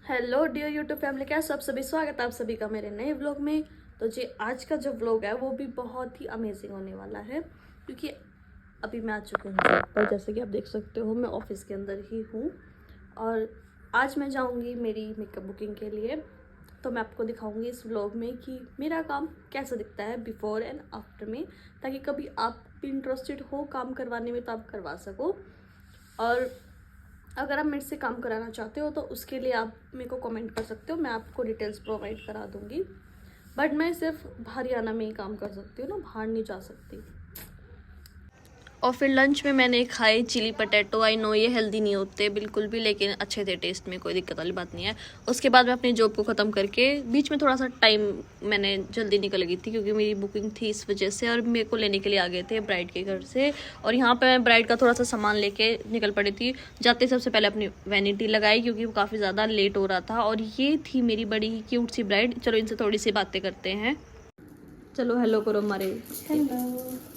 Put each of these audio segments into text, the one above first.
Hello dear YouTube family, क्या सब सभी स्वागत है आप सभी का मेरे नए व्लॉग में। तो जी आज का जो व्लॉग है वो भी बहुत ही अमेजिंग होने वाला है, क्योंकि अभी मैं आ चुकी हूँ जॉब पर। जैसे कि आप देख सकते हो मैं ऑफिस के अंदर ही हूँ और आज मैं जाऊँगी मेरी मेकअप बुकिंग के लिए। तो मैं आपको दिखाऊंगी इस व्लॉग में कि मेरा काम कैसा दिखता है बिफोर एंड आफ्टर में, ताकि कभी आप भी इंटरेस्टेड हो काम करवाने में तो आप करवा सको। और अगर आप मेरे से काम कराना चाहते हो तो उसके लिए आप मेरे को कमेंट कर सकते हो, मैं आपको डिटेल्स प्रोवाइड करा दूंगी। बट मैं सिर्फ हरियाणा में ही काम कर सकती हूँ ना, बाहर नहीं जा सकती। और फिर लंच में मैंने खाए चिली पटेटो। आई नो ये हेल्दी नहीं होते बिल्कुल भी, लेकिन अच्छे थे टेस्ट में, कोई दिक्कत वाली बात नहीं है। उसके बाद मैं अपनी जॉब को ख़त्म करके बीच में थोड़ा सा टाइम मैंने जल्दी निकल गई थी, क्योंकि मेरी बुकिंग थी इस वजह से। और मेरे को लेने के लिए आ गए थे ब्राइड के घर से, और यहाँ पर मैं ब्राइड का थोड़ा सा सामान लेके निकल पड़ी थी। जाते सबसे पहले अपनी वैनिटी लगाई, क्योंकि वो काफ़ी ज़्यादा लेट हो रहा था। और ये थी मेरी बड़ी ही क्यूट सी ब्राइड। चलो इनसे थोड़ी सी बातें करते हैं। चलो हेलो करो हमारे। हेलो।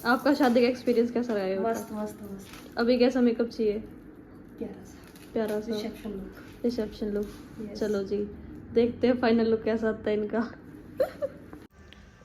आपका शादी का एक्सपीरियंस कैसा रहा है? मस्त मस्त मस्त। अभी कैसा मेकअप चाहिए? प्यारा सा प्यारा सा reception look. Reception look. Yes. चलो जी देखते हैं फाइनल लुक कैसा आता है इनका।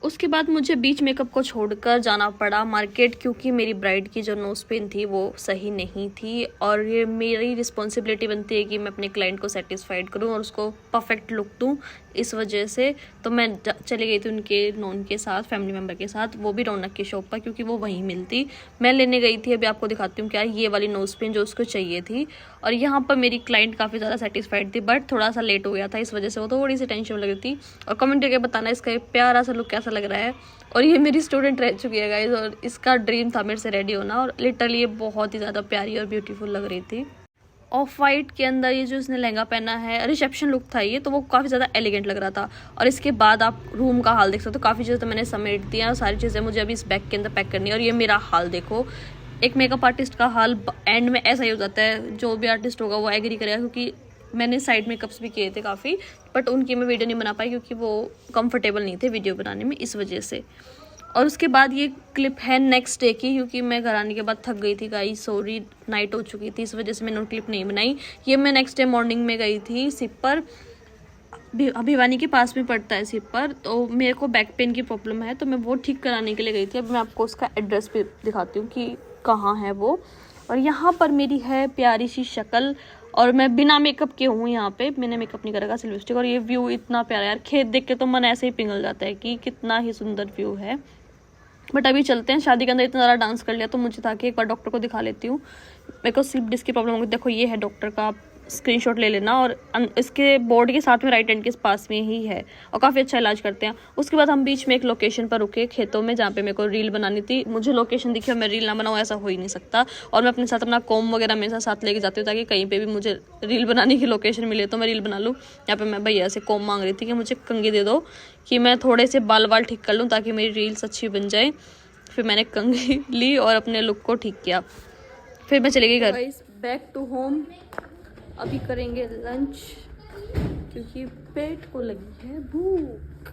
उसके बाद मुझे बीच मेकअप को छोड़कर जाना पड़ा मार्केट, क्योंकि मेरी ब्राइड की जो नोज पिन थी वो सही नहीं थी। और ये मेरी रिस्पॉन्सिबिलिटी बनती है कि मैं अपने क्लाइंट को सेटिस्फाइड करूं और उसको परफेक्ट लुक दूं। इस वजह से तो मैं चली गई थी उनके नॉन के साथ, फैमिली मेम्बर के साथ, वो भी रौनक की शॉप पर, क्योंकि वो वहीं मिलती। मैं लेने गई थी, अभी आपको दिखाती हूँ क्या, ये वाली नोज पिन जो उसको चाहिए थी। और यहाँ पर मेरी क्लाइंट काफ़ी ज़्यादा सेटिस्फाइड थी, बट थोड़ा सा लेट हो गया था, इस वजह से वो थोड़ी सी टेंशन लग रही थी। और कमेंट करके बताना इसका प्यारा सा लुक कैसा लग रहा है। और ये मेरी स्टूडेंट रह चुकी है गाइज, और इसका ड्रीम था मेरे से रेडी होना, और लिटरली ये बहुत ही ज़्यादा प्यारी और ब्यूटीफुल लग रही थी। ऑफ वाइट के अंदर ये जो इसने लहंगा पहना है, रिसेप्शन लुक था ये, तो वो काफ़ी ज़्यादा एलिगेंट लग रहा था। और इसके बाद आप रूम का हाल देख सकते हो, काफ़ी चीज़ें तो मैंने समेट दिया, और सारी चीज़ें मुझे अभी इस बैग के अंदर पैक करनी है। और ये मेरा हाल देखो, एक मेकअप आर्टिस्ट का हाल एंड में ऐसा ही हो जाता है, जो भी आर्टिस्ट होगा वो एग्री करेगा, क्योंकि मैंने साइड मेकअप्स भी किए थे काफ़ी, बट उनकी मैं वीडियो नहीं बना पाई, क्योंकि वो कंफर्टेबल नहीं थे वीडियो बनाने में, इस वजह से। और उसके बाद ये क्लिप है नेक्स्ट डे की, क्योंकि मैं घर आने के बाद थक गई थी गाइस, सॉरी नाइट हो चुकी थी, इस वजह से मैंने क्लिप नहीं बनाई। ये मैं नेक्स्ट डे मॉर्निंग में गई थी सिपर, भिवानी के पास में पड़ता है सिपर। तो मेरे को बैक पेन की प्रॉब्लम है, तो मैं वो ठीक कराने के लिए गई थी। अब मैं आपको उसका एड्रेस भी दिखाती हूँ कि कहाँ है वो। और यहाँ पर मेरी है प्यारी सी शक्ल, और मैं बिना मेकअप के हूँ यहाँ पे, मैंने मेकअप नहीं करेगा, सिर्फ लिपस्टिक। और ये व्यू इतना प्यारा है यार, खेत देख के तो मन ऐसे ही पिघल जाता है कि कितना ही सुंदर व्यू है। बट अभी चलते हैं, शादी के अंदर इतना ज़्यादा डांस कर लिया तो मुझे था कि एक बार डॉक्टर को दिखा लेती हूँ। मेरे को स्लिप डिस्क की प्रॉब्लम होगी, देखो ये है डॉक्टर का, स्क्रीनशॉट ले लेना। और इसके बोर्ड के साथ में राइट हैंड के पास में ही है, और काफ़ी अच्छा इलाज करते हैं। उसके बाद हम बीच में एक लोकेशन पर रुके खेतों में, जहाँ पे मेरे को रील बनानी थी। मुझे लोकेशन दिखी और मैं रील ना बनाऊँ ऐसा हो ही नहीं सकता। और मैं अपने साथ अपना कॉम वगैरह मेरे साथ लेके जाती हूँ, ताकि कहीं पे भी मुझे रील बनाने की लोकेशन मिले तो मैं रील बना लूँ। यहाँ पे मैं भैया से कॉम मांग रही थी कि मुझे कंघी दे दो, कि मैं थोड़े से बाल वाल ठीक कर लूँ, ताकि मेरी रील्स अच्छी बन जाए। फिर मैंने कंघी ली और अपने लुक को ठीक किया, फिर मैं चली गई घर। बैक टू होम, अभी करेंगे लंच, क्योंकि पेट को लगी है भूख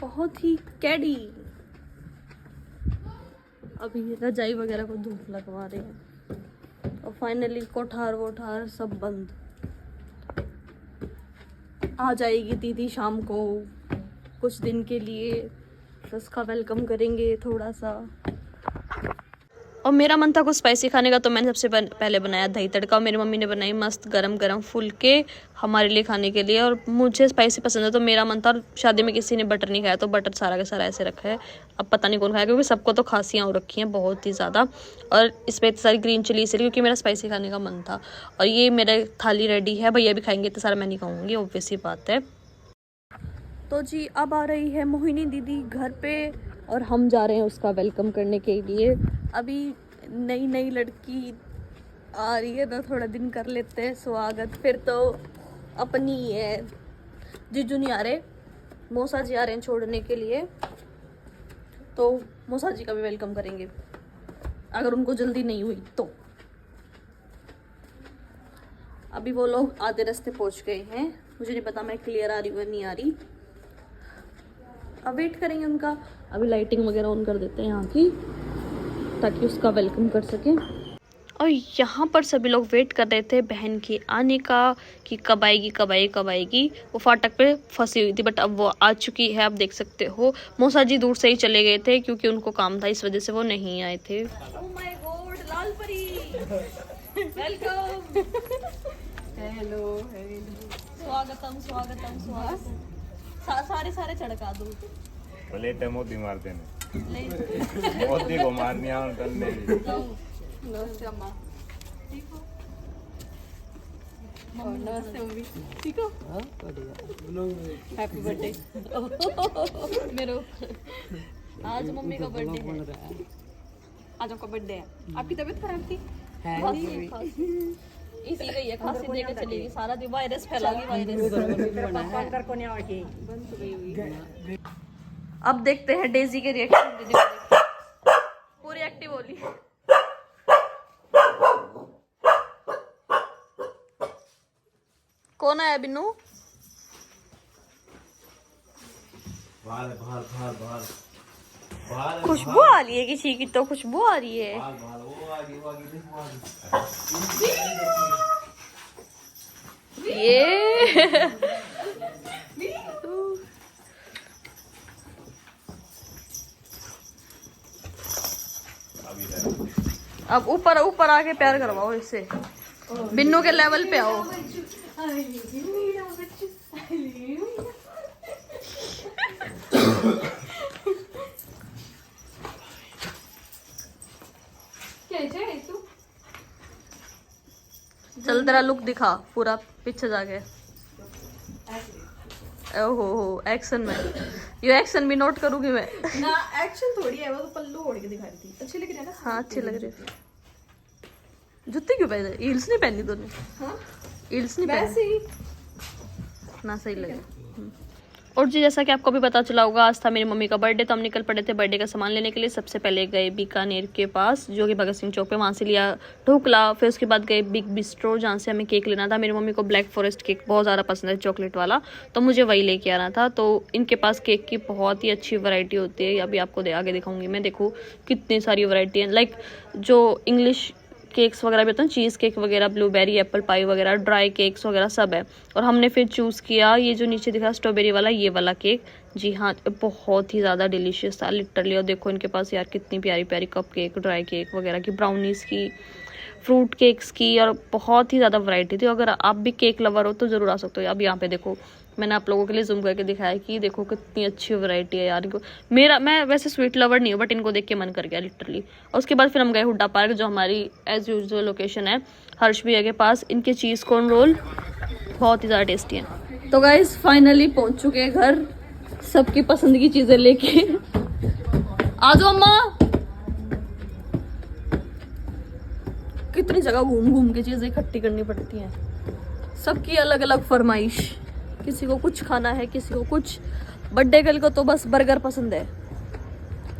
बहुत ही कैडी। अभी रजाई वगैरह को धूप लगवा रहे हैं, और फाइनली कोठार वोठार सब बंद। आ जाएगी दीदी शाम को कुछ दिन के लिए, तो उसका वेलकम करेंगे थोड़ा सा। और मेरा मन था कुछ स्पाइसी खाने का, तो मैंने सबसे पहले बनाया दही तड़का, और मेरी मम्मी ने बनाई मस्त गरम गरम फुलके हमारे लिए खाने के लिए। और मुझे स्पाइसी पसंद है, तो मेरा मन था। शादी में किसी ने बटर नहीं खाया, तो बटर सारा का सारा ऐसे रखा है, अब पता नहीं कौन खाया, क्योंकि सबको तो खांसियाँ हो रखी हैं बहुत ही ज़्यादा। और इस पर इतनी सारी ग्रीन चिली इसलिए क्योंकि मेरा स्पाइसी खाने का मन था। और ये मेरा थाली रेडी है, भैया भी खाएंगे, इतना सारा मैं नहीं खाऊंगी, ऑब्वियस ही बात है। तो जी अब आ रही है मोहिनी दीदी घर पे, और हम जा रहे हैं उसका वेलकम करने के लिए। अभी नई नई लड़की आ रही है, तो थोड़ा दिन कर लेते हैं स्वागत, फिर तो अपनी ही है। जीजू नहीं आ रहे, मौसा जी आ रहे हैं छोड़ने के लिए, तो मौसा जी का भी वेलकम करेंगे अगर उनको जल्दी नहीं हुई तो। अभी वो लोग आधे रास्ते पहुंच गए हैं, मुझे नहीं पता मैं क्लियर आ रही हूँ या नहीं आ रही, अब वेट करेंगे उनका। अभी लाइटिंग वगैरह ऑन कर देते हैं यहाँ की, ताकि उसका वेलकम कर सकें। और यहाँ पर सभी लोग वेट कर रहे थे बहन के आने का कि कब आएगी कब आएगी कब आएगी। वो फाटक पे फंसी हुई थी बट अब वो आ चुकी है। आप देख सकते हो मौसा जी दूर से ही चले गए थे क्योंकि उनको काम था, इस वजह से वो नहीं आए थे। ओह माय गॉड, लाल परी वेलकम। हेलो स्वागतम स्वागतम स्वागतम। सारे चढ़का दो। लेटे मोदी मारते हैं, मोदी को मारनी आउन करने नमस्ते अम्मा। ठीक हो? और नमस्ते मम्मी। ठीक हो? Happy birthday. मेरे आज मम्मी का बर्थडे है। आज आपका बर्थडे है। आपकी तबीयत खराब थी? इसी गई है, खांसी देके चलेगी, सारा दिन वायरस फैलागी वायरस। अब देखते हैं डेजी के रिएक्शन। पूरी एक्टिव होली। कौन आया बिन्नू? खुशबू आ रही है किसी की, तो खुशबू आ रही है। ये अब ऊपर ऊपर आके प्यार करवाओ इससे, बिन्नू के लेवल पे आओ। चल तेरा लुक दिखा पूरा पीछे जाके। ओहो हो एक्शन में, ये एक्शन भी नोट करूंगी मैं ना। एक्शन थोड़ी है, वो तो पल्लू ओढ़ के दिखा रही थी। अच्छी लग रही है ना? हाँ अच्छी लग रही थी। जूते क्यों पहने? हील्स नहीं पहनी तूने? हाँ हील्स नहीं वैसे पहनी ही ना, सही लगे। और जी जैसा कि आपको भी पता चला होगा, आज था मेरी मम्मी का बर्थडे, तो हम निकल पड़े थे बर्थडे का सामान लेने के लिए। सबसे पहले गए बीकानेर के पास जो कि भगत सिंह चौक पे, वहाँ से लिया ढोकला। फिर उसके बाद गए बिग बिस्ट्रो जहाँ से हमें केक लेना था। मेरी मम्मी को ब्लैक फॉरेस्ट केक बहुत ज़्यादा पसंद है, चॉकलेट वाला, तो मुझे वही लेके आना था। तो इनके पास केक की बहुत ही अच्छी वैरायटी होती है, अभी आपको आगे दिखाऊंगी मैं। देखो कितनी सारी वैरायटी है, लाइक जो इंग्लिश केक्स वगैरह भी होते हैं, चीज़ केक वगैरह, ब्लूबेरी एप्पल पाई वगैरह, ड्राई केक्स वगैरह सब है। और हमने फिर चूज़ किया ये जो नीचे दिख रहा स्ट्रॉबेरी वाला, ये वाला केक। जी हाँ, बहुत ही ज़्यादा डिलीशियस था लिटरली। और देखो इनके पास यार कितनी प्यारी प्यारी कप केक, ड्राई केक वगैरह की, ब्राउनीज़ की, फ्रूट केक्स की, और बहुत ही ज़्यादा वैरायटी थी। अगर आप भी केक लवर हो तो ज़रूर आ सकते हो। अब यहाँ पे देखो, मैंने आप लोगों के लिए जूम करके दिखाया कि देखो कितनी अच्छी वैरायटी है यार। इनको मैं वैसे स्वीट लवर नहीं हूँ बट इनको देख के मन कर गया लिटरली। और उसके बाद फिर हम गए हुड्डा पार्क जो हमारी एज यूजुअल लोकेशन है, हर्ष भैया के पास। इनके चीज़ कॉर्न रोल बहुत ही ज़्यादा टेस्टी हैं। तो गाइस फाइनली पहुँच चुके हैं घर, सबकी पसंद की चीज़ें लेके। आ जाओ अम्मा। कितनी जगह घूम घूम के चीज़ें इकट्ठी करनी पड़ती हैं, सबकी अलग अलग फरमाइश। किसी को कुछ खाना है, किसी को कुछ। बर्थडे गर्ल को तो बस बर्गर पसंद है,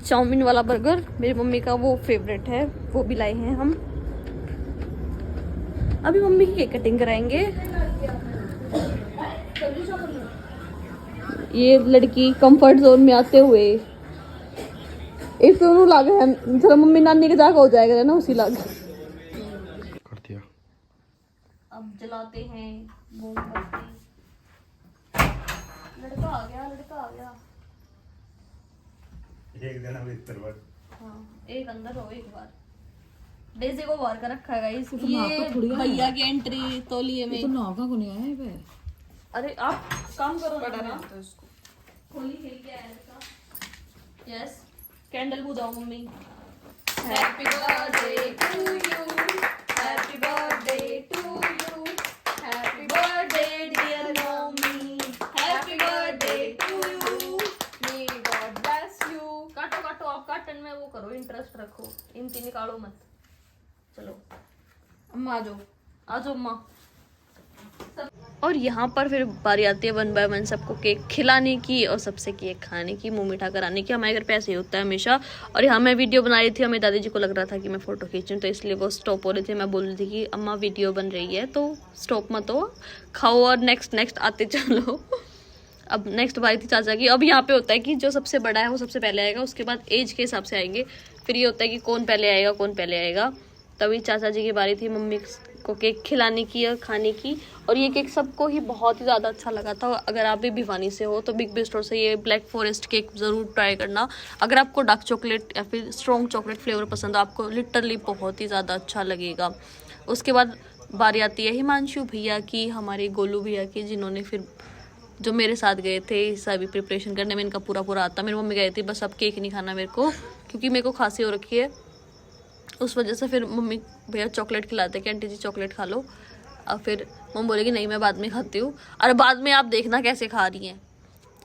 चाउमीन वाला बर्गर मेरी मम्मी का वो फेवरेट है, वो भी लाए हैं हम। अभी मम्मी की केक कटिंग कराएंगे। ये लड़की कंफर्ट जोन में आते हुए एक तो लागे है, चलो मम्मी नानी के जाकर हो जाएगा ना, उसी लागे कर दिया। अब जलाते हैं मोमबत्ती। लड़का आ गया, लड़का आ गया। एक दिन अभी इतर बार। हाँ एक अंदर हो, एक बार डेजी को बाहर का रखा है गाइस। ये भैया की एंट्री तौलिए में। तो नागा को नहीं आया बे। अरे आप काम करो ना, होली खेल के आया लड़का। यस कैंडल बुझाओ mummy. Happy birthday to you, happy birthday to you, happy birthday dear mummy, happy birthday to you, may God bless you. काटो काटो, आप काटन में वो करो, इंटरेस्ट रखो, इनकी निकालो मत। चलो अम्मा आ जाओ, आ जाओ अम्मा। और यहाँ पर फिर बारी आती है 1 बाय 1 सबको केक खिलाने की और सबसे केक खाने की, मुंह मीठा कराने की। हमारे घर पे ऐसे ही होता है हमेशा। और यहाँ मैं वीडियो बना रही थी, हमें दादी जी को लग रहा था कि मैं फ़ोटो खींचूँ, तो इसलिए वो स्टॉप हो रही थी। मैं बोल रही थी कि अम्मा वीडियो बन रही है तो स्टॉप मत हो, खाओ और नेक्स्ट आते चलो। अब नेक्स्ट बारी थी चाचा की। अब यहाँ पे होता है कि जो सबसे बड़ा है वो सबसे पहले आएगा, उसके बाद एज के हिसाब से आएंगे। फिर ये होता है कि कौन पहले आएगा कौन पहले आएगा। तभी चाचा जी की बारी थी मम्मी को केक खिलाने की और खाने की। और ये केक सबको ही बहुत ही ज़्यादा अच्छा लगा था। अगर आप भी भिवानी से हो तो बिग बी स्टोर से ये ब्लैक फॉरेस्ट केक ज़रूर ट्राई करना। अगर आपको डार्क चॉकलेट या फिर स्ट्रॉन्ग चॉकलेट फ्लेवर पसंद है आपको लिटरली बहुत ही ज़्यादा अच्छा लगेगा। उसके बाद बारी आती है हिमांशु भैया की, हमारे गोलू भैया की, जिन्होंने फिर जो मेरे साथ गए थे सभी प्रिपरेशन करने में। इनका पूरा आता। मेरी मम्मी गई थी बस अब केक नहीं खाना मेरे को, क्योंकि मेरे को खांसी हो रखी है उस वजह से। फिर मम्मी भैया चॉकलेट खिलाते कि आंटी जी चॉकलेट खा लो। और फिर मम्मी बोलेगी नहीं मैं बाद में खाती हूँ। और बाद में आप देखना कैसे खा रही हैं।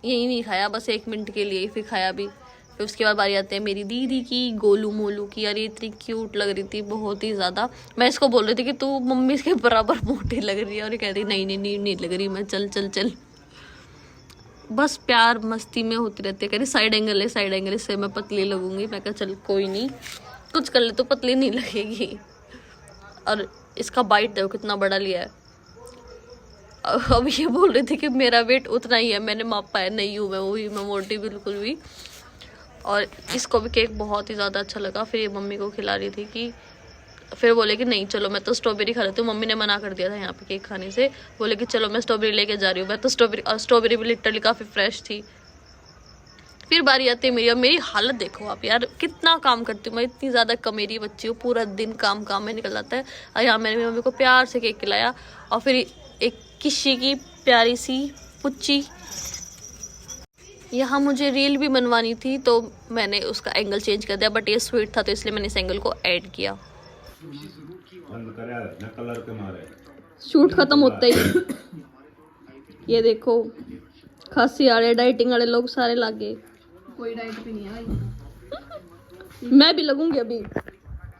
यही नहीं खाया बस 1 मिनट के लिए, फिर खाया भी। फिर उसके बाद बारी आते हैं मेरी दीदी की, गोलू मोलू की। अरे इतनी क्यूट लग रही थी बहुत ही ज़्यादा। मैं इसको बोल रही थी कि तू मम्मी इसके बराबर मोटी लग रही है, और ये कहती नहीं लग रही मैं, चल। बस प्यार मस्ती में होती रहती है। कह रही साइड एंगल से मैं पतली लगूंगी। मैं कहा चल कोई नहीं, कुछ कर ले तो पतली नहीं लगेगी। और इसका बाइट देखो कितना बड़ा लिया है। अब ये बोल रही थी कि मेरा वेट उतना ही है, मैंने मापा है, नहीं हूँ मैं मोटी बिल्कुल भी। और इसको भी केक बहुत ही ज़्यादा अच्छा लगा। फिर ये मम्मी को खिला रही थी कि फिर बोले कि नहीं चलो मैं तो स्ट्रॉबेरी खा लेती हूँ। मम्मी ने मना कर दिया था यहाँ पे केक खाने से, बोले कि चलो मैं स्ट्रॉबेरी लेके जा रही हूँ। मैं तो स्ट्रॉबेरी भी लिटरली काफ़ी फ्रेश थी। फिर बारी आती है मेरी, और मेरी हालत देखो आप यार, कितना काम करती हूँ मैं, इतनी ज़्यादा कमेरी बच्ची हूँ, पूरा दिन काम में निकल जाता है। और यहाँ मैंने मेरी मम्मी को प्यार से केक खिलाया। और फिर एक किसी की प्यारी सी पुच्ची, यहाँ मुझे रील भी बनवानी थी तो मैंने उसका एंगल चेंज कर दिया, बट ये स्वीट था तो इसलिए मैंने इस एंगल को ऐड किया। शूट खत्म होता ही ये देखो खांसी आ रही है, डाइटिंग वाले लोग सारे लागे। कोई डाइट भी नहीं है भाई। मैं भी लगूंगी अभी,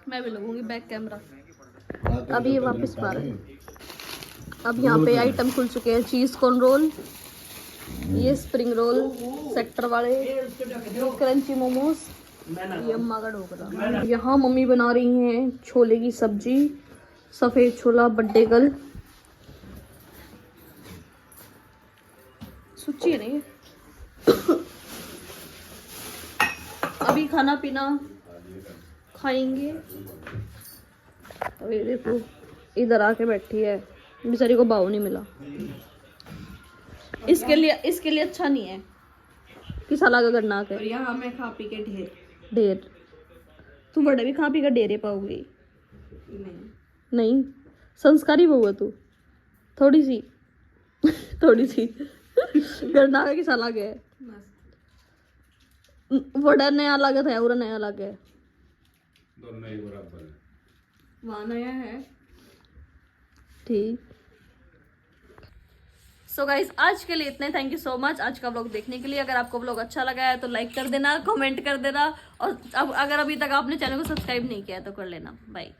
मैं भी लगूंगी बैक कैमरा। अभी ये वापस बाहर है। अब यहाँ पे आइटम खुल चुके हैं, चीज कॉर्न रोल, ये स्प्रिंग रोल सेक्टर वाले, क्रंची मोमोज, ये अम्मा का ढोकला। यहाँ मम्मी बना रही हैं छोले की सब्जी, सफेद छोला बड्डे गर्ल। सुची है नहीं अभी खाना पीना खाएंगे। अभी देखो इधर आके बैठी है, बेचारी को बाव नहीं मिला। इसके लिए अच्छा नहीं है कि साला का करना और यहाँ मैं खा पी के ढेर। तू बड़े भी खा पी कर डेरे पाओगी नहीं। संस्कारी बहू है तू, थोड़ी सी करना है कि साला के बड़ा नया अलग है, और नया अलग है, दोनों ही बराबर है। वहाँ नया है ठीक। सो गाइज आज के लिए इतने, थैंक यू सो मच आज का व्लॉग देखने के लिए। अगर आपको व्लॉग अच्छा लगा है तो लाइक कर देना, कमेंट कर देना, और अब अगर अभी तक आपने चैनल को सब्सक्राइब नहीं किया तो कर लेना। बाय।